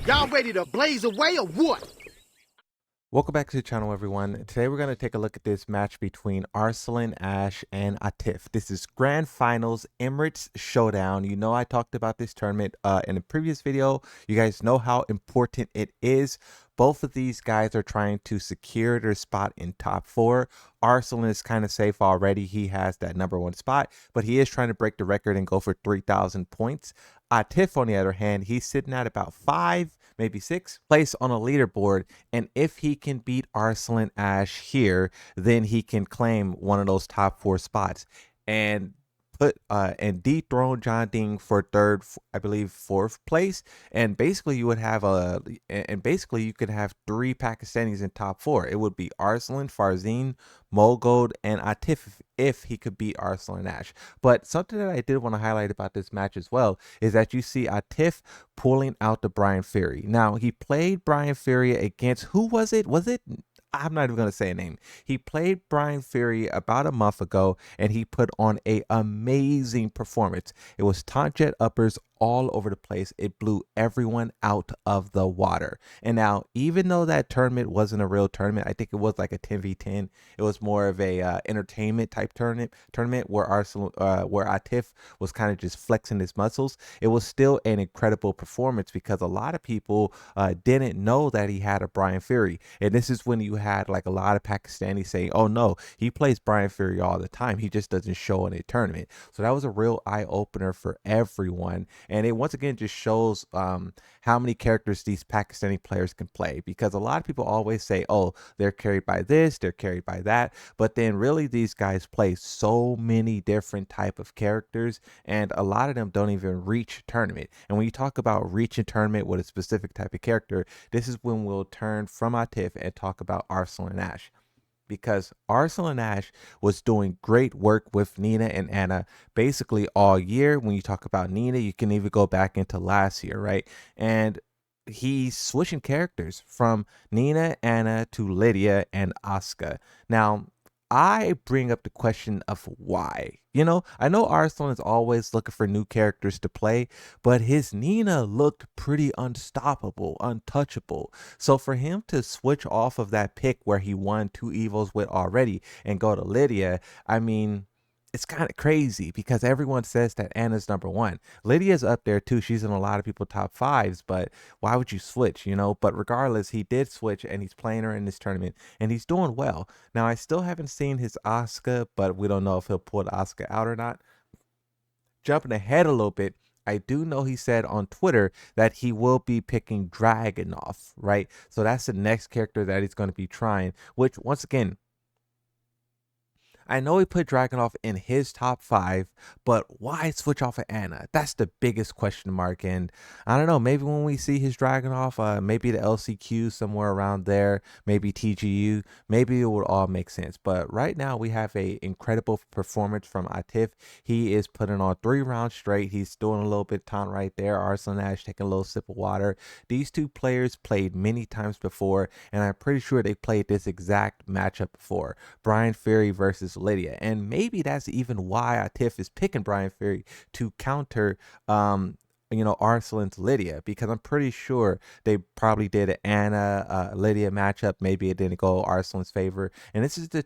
Y'all ready to blaze away or what? Welcome back to the channel, everyone. Today we're going to take a look at this match between Arslan, Ash, and Atif. This is Grand Finals Emirates Showdown. You know I talked about this tournament in a previous video. You guys know how important it is. Both of these guys are trying to secure their spot in top 4. Arslan is kind of safe already. He has that #1 spot, but he is trying to break the record and go for 3,000 points. Atif, on the other hand, he's sitting at about 5, maybe 6 place on a leaderboard, and if he can beat Arslan Ash here, then he can claim one of those top 4 spots and and dethrone John Ding for third, I believe 4th place. And basically you would have you could have 3 Pakistanis in top 4. It would be Arslan, Farzin, Mogold, and Atif if he could beat Arslan Ash. But something that I did want to highlight about this match as well is that you see Atif pulling out the Bryan Fury. Now, he played Bryan Fury against, who was it? I'm not even going to say a name. He played Bryan Fury about a month ago, and he put on a amazing performance. It was taunt jet uppers all over the place. It blew everyone out of the water. And now, even though that tournament wasn't a real tournament, I think it was like a 10v10. It was more of a entertainment type tournament where where Atif was kind of just flexing his muscles. It was still an incredible performance because a lot of people didn't know that he had a Bryan Fury. And this is when you had like a lot of Pakistanis saying, oh no, he plays Bryan Fury all the time. He just doesn't show in a tournament. So that was a real eye opener for everyone. And it once again just shows how many characters these Pakistani players can play, because a lot of people always say, oh, they're carried by this, they're carried by that. But then really these guys play so many different type of characters, and a lot of them don't even reach tournament. And when you talk about reaching tournament with a specific type of character, this is when we'll turn from Atif and talk about Arslan Ash, because Arslan Ash was doing great work with Nina and Anna basically all year. When you talk about Nina, you can even go back into last year, right? And he's switching characters from Nina, Anna to Lydia and Asuka. Now, I bring up the question of why. I know Arslan is always looking for new characters to play, but his Nina looked pretty unstoppable, untouchable. So for him to switch off of that pick where he won 2 evos with already and go to Lydia, I mean, it's kind of crazy because everyone says that Anna's #1. Lydia's up there too. She's in a lot of people's top 5s, but why would you switch, But regardless, he did switch and he's playing her in this tournament and he's doing well. Now, I still haven't seen his Asuka, but we don't know if he'll pull the Asuka out or not. Jumping ahead a little bit, I do know he said on Twitter that he will be picking Dragunov, right? So that's the next character that he's going to be trying, which once again, I know he put Dragunov in his top 5, but why switch off of Anna? That's the biggest question mark. And I don't know, maybe when we see his Dragunov, maybe the LCQ somewhere around there, maybe TGU, maybe it would all make sense. But right now we have a incredible performance from Atif. He is putting on 3 rounds straight. He's doing a little bit of taunt right there. Arslan Ash taking a little sip of water. These 2 players played many times before, and I'm pretty sure they played this exact matchup before. Bryan Fury versus Lydia. And maybe that's even why Atif is picking Bryan Fury to counter Arslan's Lydia, because I'm pretty sure they probably did an Anna Lydia matchup. Maybe it didn't go Arslan's favor. And this is the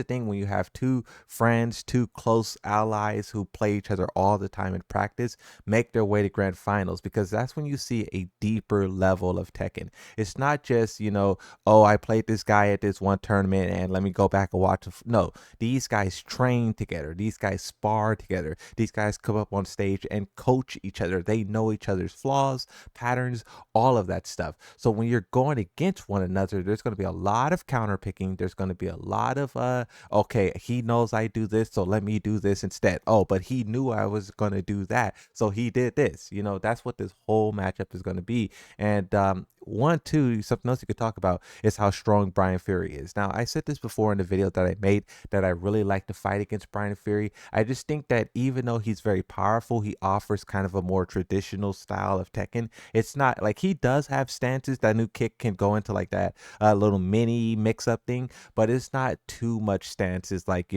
thing when you have 2 friends, 2 close allies who play each other all the time in practice, make their way to grand finals, because that's when you see a deeper level of Tekken. It's not just, oh, I played this guy at this one tournament and let me go back and watch. No, these guys train together. These guys spar together. These guys come up on stage and coach each other. They know each other's flaws, patterns, all of that stuff. So when you're going against one another, there's going to be a lot of counter picking. There's going to be a lot of okay, he knows I do this, so let me do this instead. Oh, but he knew I was going to do that, so he did this. That's what this whole matchup is going to be. And something else you could talk about is how strong Bryan Fury is. Now, I said this before in the video that I made, that I really like to fight against Bryan Fury. I just think that even though he's very powerful, he offers kind of a more traditional style of Tekken. It's not like he does have stances. That new kick can go into like that little mini mix-up thing, but it's not too much stances like,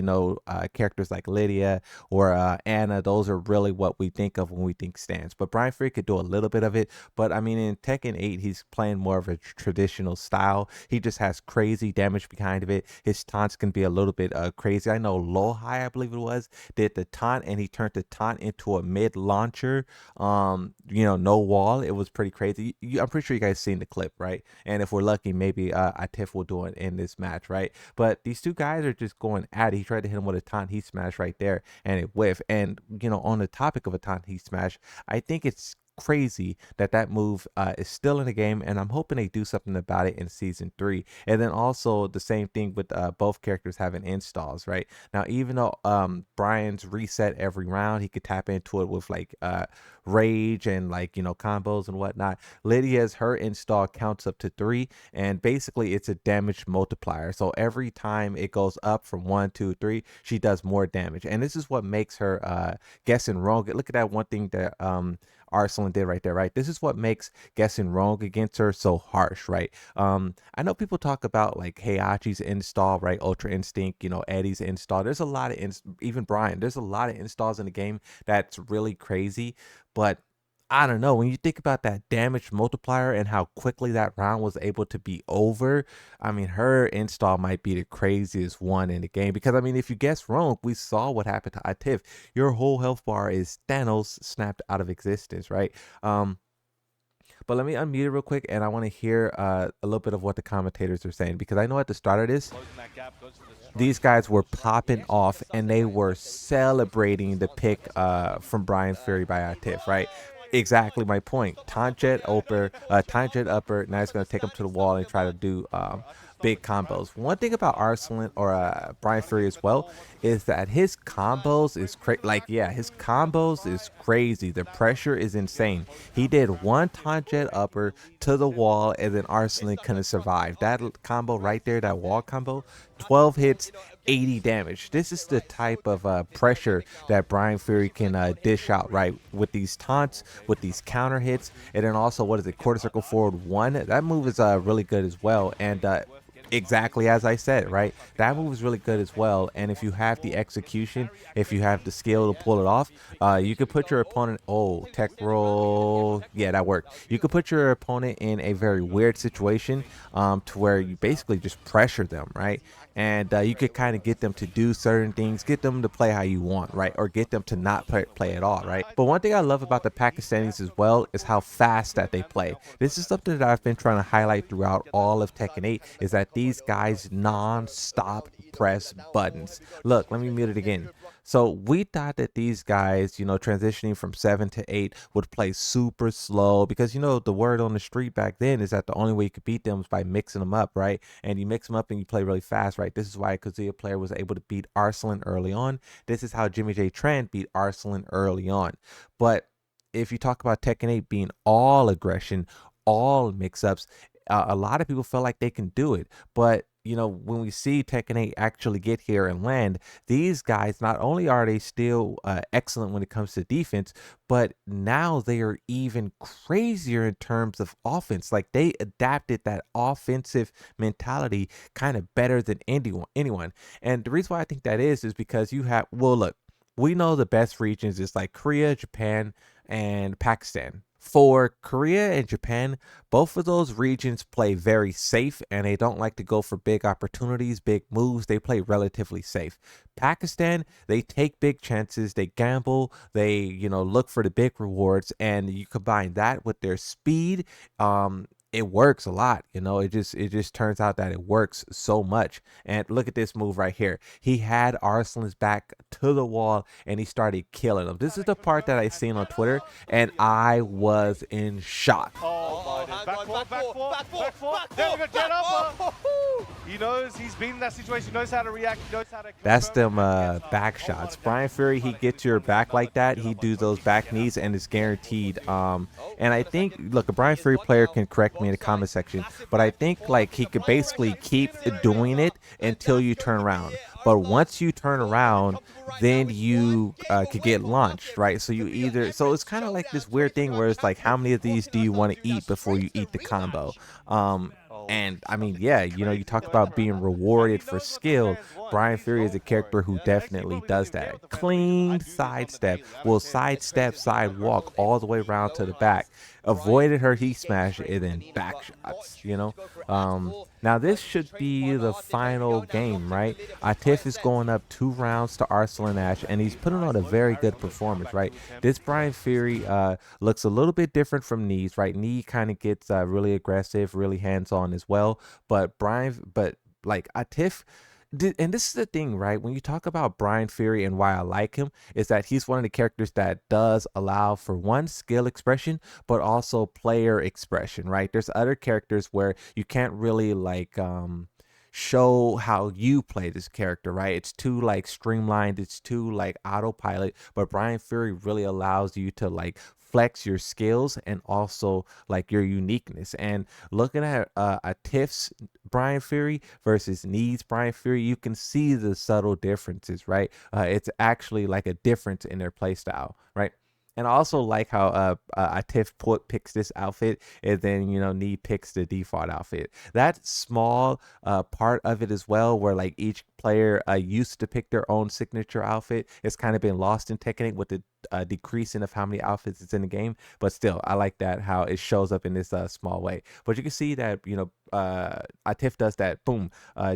characters like Lydia or Anna. Those are really what we think of when we think stance. But Bryan Fury could do a little bit of it. But I mean, in Tekken 8, he's playing more of a traditional style. He just has crazy damage behind of it. His taunts can be a little bit crazy. I know Lowhigh, I believe it was, did the taunt, and he turned the taunt into a mid launcher. No wall. It was pretty crazy. I'm pretty sure you guys seen the clip, right? And if we're lucky, maybe Atif will do it in this match, right? But these two guys are just going at it. He tried to hit him with a taunt, he smashed right there, and it whiffed. And on the topic of a taunt, he smashed, I think it's crazy that move is still in the game, and I'm hoping they do something about it in season 3. And then also the same thing with both characters having installs, right? Now, even though Bryan's reset every round, he could tap into it with like rage and like combos and whatnot. Lydia's, her install counts up to 3, and basically it's a damage multiplier. So every time it goes up from 1, 2, 3, she does more damage, and this is what makes her guessing wrong. Look at that one thing that Arslan did right there, right? This is what makes guessing wrong against her so harsh, right? I know people talk about like Heihachi's install, right? Ultra Instinct, Eddie's install. There's a lot of even Bryan. There's a lot of installs in the game that's really crazy, but I don't know. When you think about that damage multiplier and how quickly that round was able to be over, I mean, her install might be the craziest one in the game. Because, I mean, if you guess wrong, we saw what happened to Atif. Your whole health bar is Thanos snapped out of existence, right? But let me unmute it real quick, and I want to hear a little bit of what the commentators are saying. Because I know at the start of this, these guys were popping off, and they were celebrating the pick from Bryan Fury by Atif, right? Exactly my point. Taunt jet upper. Now he's going to take him to the wall and try to do big combos. One thing about Arslan or Bryan Fury as well is that his combos is his combos is crazy. The pressure is insane. He did one taunt jet upper to the wall, and then Arslan couldn't survive. That combo right there, that wall combo, 12 hits, 80 damage. This is the type of pressure that Bryan Fury can dish out, right? With these taunts, with these counter hits, and then also, what is it, quarter circle forward 1? That move is really good as well. And exactly as I said, right? That move is really good as well. And if you have the execution, if you have the skill to pull it off, you could put your opponent, tech roll, yeah, that worked. You could put your opponent in a very weird situation to where you basically just pressure them, right? And you could kind of get them to do certain things, get them to play how you want, right? Or get them to not play at all, right? But one thing I love about the Pakistanis as well is how fast that they play. This is something that I've been trying to highlight throughout all of Tekken 8, is that these guys non-stop press buttons. Look, let me mute it again. So we thought that these guys, transitioning from 7 to 8 would play super slow, because, the word on the street back then is that the only way you could beat them was by mixing them up, right? And you mix them up and you play really fast, right? This is why Kazuya player was able to beat Arslan early on. This is how Jimmy J Tran beat Arslan early on. But if you talk about Tekken 8 being all aggression, all mix-ups, a lot of people feel like they can do it. But when we see Tekken 8 actually get here and land, these guys, not only are they still excellent when it comes to defense, but now they are even crazier in terms of offense. Like, they adapted that offensive mentality kind of better than anyone. And the reason why I think that is because you have, look, we know the best regions is like Korea, Japan, and Pakistan. For Korea and Japan, both of those regions play very safe, and they don't like to go for big opportunities, big moves. They play relatively safe. Pakistan, they take big chances, they gamble, they look for the big rewards, and you combine that with their speed, it works a lot. It just turns out that it works so much. And look at this move right here. He had Arslan's back to the wall, and he started killing him. This is the part that I seen on Twitter, and I was in shock. He knows he's been in that situation. He knows how to react. He knows how to. That's them back shots. Bryan Fury, he gets your back like that. He do those back knees and it's guaranteed. And I think, look, a Bryan Fury player can correct me in the comment section, but I think like he could basically keep doing it until you turn around. But once you turn around, then you could get launched, right? So you either, so it's kind of like this weird thing where it's like, how many of these do you want to eat before you eat the combo? And I mean, yeah, you know, you talk about being rewarded for skill. Bryan Fury is a character who definitely does that. Clean sidestep, will sidestep, sidewalk all the way around to the back. Avoided her heat smash and then back shots, you know. Now this should be the final game, right? Atif is going up 2 rounds to Arslan Ash, and he's putting on a very good performance, right? This Bryan Fury looks a little bit different from Knees, right? Knee kind of gets really aggressive, really hands-on as well, but like Atif. And this is the thing, right? When you talk about Bryan Fury and why I like him is that he's one of the characters that does allow for one, skill expression, but also player expression, right? There's other characters where you can't really like show how you play this character, right? It's too like streamlined, it's too like autopilot, but Bryan Fury really allows you to like flex your skills and also like your uniqueness. And looking at Atif's Bryan Fury versus Knees Bryan Fury, you can see the subtle differences, right? It's actually like a difference in their play style, right? And I also like how Atif picks this outfit, and then, you know, Knee picks the default outfit. That small part of it as well, where like each player used to pick their own signature outfit, it's kind of been lost in Tekken with the decreasing of how many outfits it's in the game. But still, I like that how it shows up in this small way. But you can see that, you know, Atif does that boom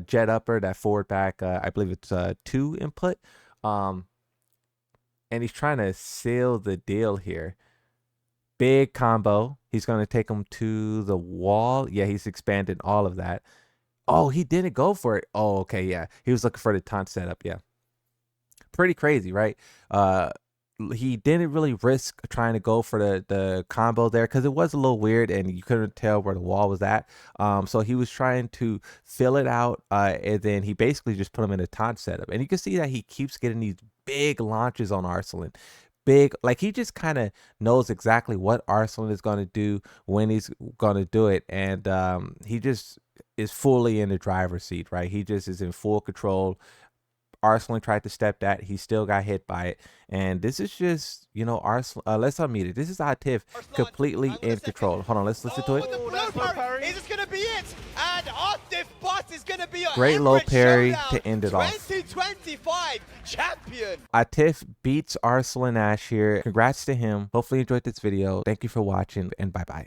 jet upper, that forward back. I believe it's 2 input. And he's trying to seal the deal here. Big combo. He's going to take him to the wall. Yeah, he's expanded all of that. Oh, he didn't go for it. Oh, okay, yeah. He was looking for the taunt setup, yeah. Pretty crazy, right? He didn't really risk trying to go for the combo there because it was a little weird and you couldn't tell where the wall was at. So he was trying to fill it out, and then he basically just put him in a taunt setup. And you can see that he keeps getting these big launches on Arslan. Big, like he just kind of knows exactly what Arslan is going to do when he's going to do it. And he just is fully in the driver's seat, right? He just is in full control. Arslan tried to step that. He still got hit by it. And this is just, you know, Arslan. Let's unmute it. This is Atif completely in control. Hold on, let's listen to it. Is this gonna be it? And Atif Butt is gonna be a Great low parry to end it off. 2025 champion. Atif beats Arslan Ash here. Congrats to him. Hopefully you enjoyed this video. Thank you for watching and bye-bye.